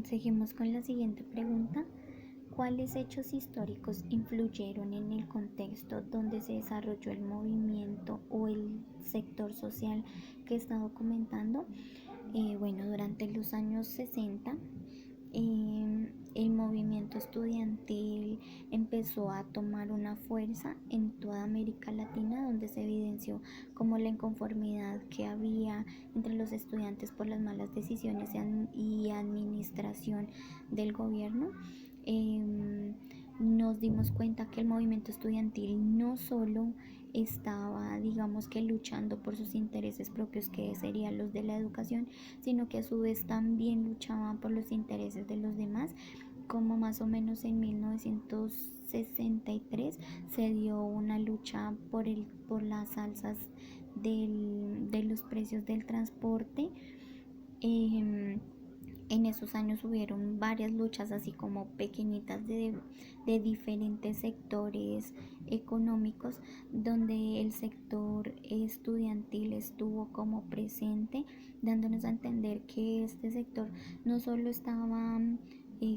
Seguimos con la siguiente pregunta. ¿Cuáles hechos históricos influyeron en el contexto donde se desarrolló el movimiento o el sector social que he estado comentando? Bueno, durante los años 60, el movimiento estudiantil empezó a tomar una fuerza en toda América Latina, donde se evidenció como la inconformidad que había entre los estudiantes por las malas decisiones y administración del gobierno. Nos dimos cuenta que el movimiento estudiantil no solo estaba, digamos que luchando por sus intereses propios, que serían los de la educación, sino que a su vez también luchaban por los intereses de los demás, como más o menos en 1963 se dio una lucha por las alzas de los precios del transporte. En esos años hubieron varias luchas así como pequeñitas de diferentes sectores económicos, donde el sector estudiantil estuvo como presente, dándonos a entender que este sector no solo estaba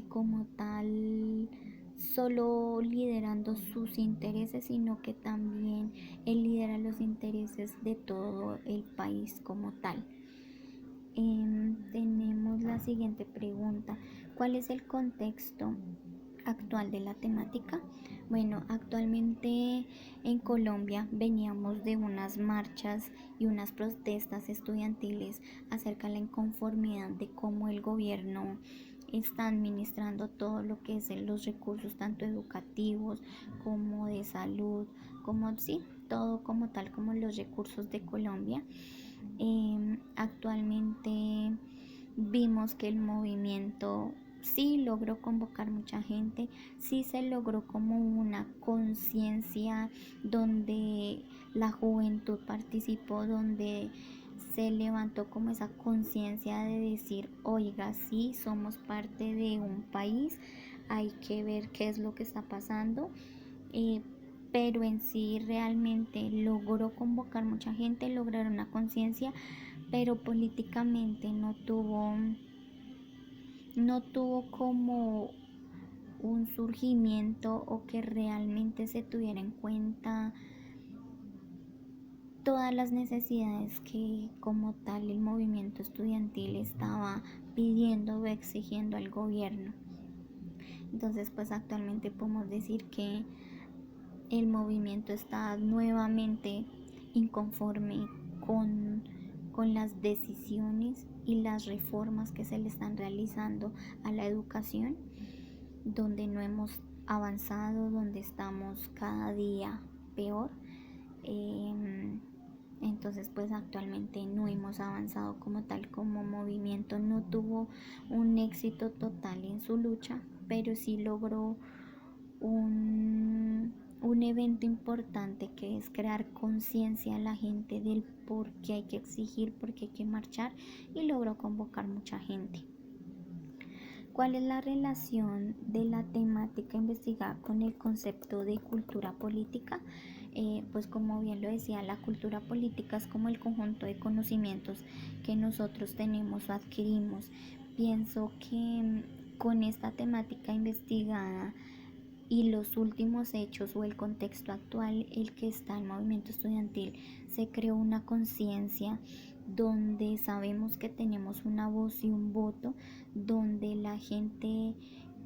como tal solo liderando sus intereses, sino que también él lidera los intereses de todo el país como tal. Tenemos la siguiente pregunta. ¿Cuál es el contexto actual de la temática? Bueno, actualmente en Colombia veníamos de unas marchas y unas protestas estudiantiles acerca de la inconformidad de cómo el gobierno está administrando todo lo que es los recursos tanto educativos como de salud, como sí, todo como tal como los recursos de Colombia. Actualmente vimos que el movimiento sí logró convocar mucha gente, sí se logró como una conciencia donde la juventud participó, donde se levantó como esa conciencia de decir, oiga, sí, somos parte de un país, hay que ver qué es lo que está pasando. Pero en sí realmente logró convocar mucha gente, lograr una conciencia, pero políticamente no tuvo como un surgimiento o que realmente se tuviera en cuenta todas las necesidades que como tal el movimiento estudiantil estaba pidiendo o exigiendo al gobierno. Entonces pues actualmente podemos decir que el movimiento está nuevamente inconforme con las decisiones y las reformas que se le están realizando a la educación, donde no hemos avanzado, donde estamos cada día peor. Entonces pues actualmente no hemos avanzado como tal, como movimiento no tuvo un éxito total en su lucha, pero sí logró un evento importante, que es crear conciencia a la gente del por qué hay que exigir, por qué hay que marchar, y logró convocar mucha gente. ¿Cuál es la relación de la temática investigada con el concepto de cultura política? Pues como bien lo decía, la cultura política es como el conjunto de conocimientos que nosotros tenemos o adquirimos. Pienso que con esta temática investigada y los últimos hechos o el contexto actual, el que está el movimiento estudiantil, se creó una conciencia donde sabemos que tenemos una voz y un voto, donde la gente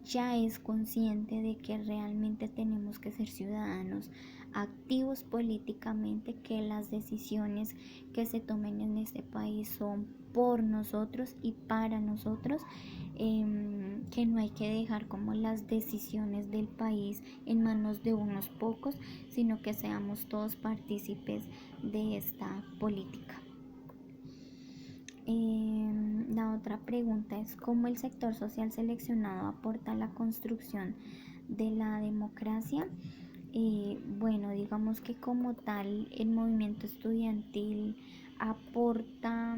ya es consciente de que realmente tenemos que ser ciudadanos activos políticamente, que las decisiones que se tomen en este país son por nosotros y para nosotros, que no hay que dejar como las decisiones del país en manos de unos pocos, sino que seamos todos partícipes de esta política. La otra pregunta es cómo el sector social seleccionado aporta a la construcción de la democracia. Bueno, digamos que como tal el movimiento estudiantil aporta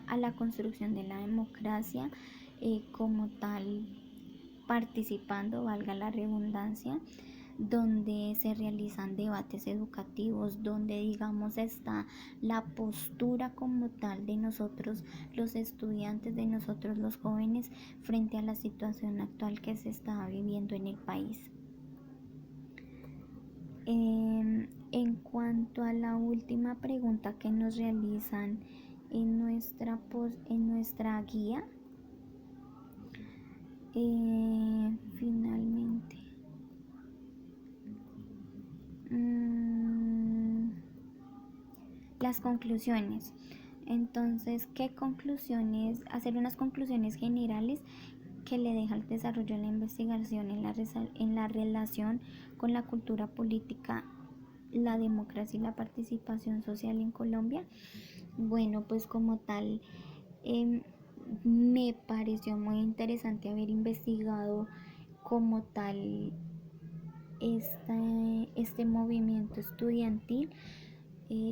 a la construcción de la democracia, como tal participando, valga la redundancia, donde se realizan debates educativos, donde digamos está la postura como tal de nosotros los estudiantes, de nosotros los jóvenes frente a la situación actual que se está viviendo en el país. En cuanto a la última pregunta que nos realizan en nuestra guía, finalmente, las conclusiones. Entonces, ¿qué conclusiones? Hacer unas conclusiones generales que le deja el desarrollo de la investigación en la relación con la cultura política, la democracia y la participación social en Colombia. Bueno, pues como tal, me pareció muy interesante haber investigado como tal este movimiento estudiantil,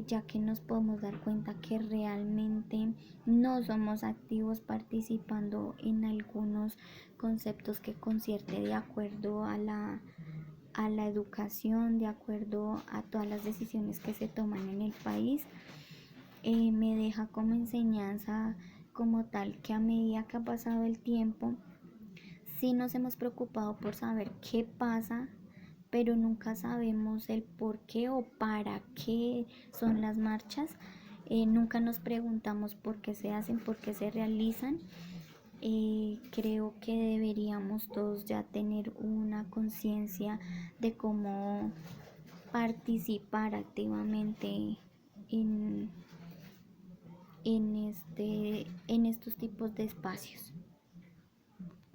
ya que nos podemos dar cuenta que realmente no somos activos participando en algunos conceptos que concierne de acuerdo a la educación, de acuerdo a todas las decisiones que se toman en el país. Me deja como enseñanza como tal que a medida que ha pasado el tiempo, sí nos hemos preocupado por saber qué pasa, pero nunca sabemos el por qué o para qué son las marchas. Nunca nos preguntamos por qué se hacen, por qué se realizan. Creo que deberíamos todos ya tener una conciencia de cómo participar activamente en estos tipos de espacios.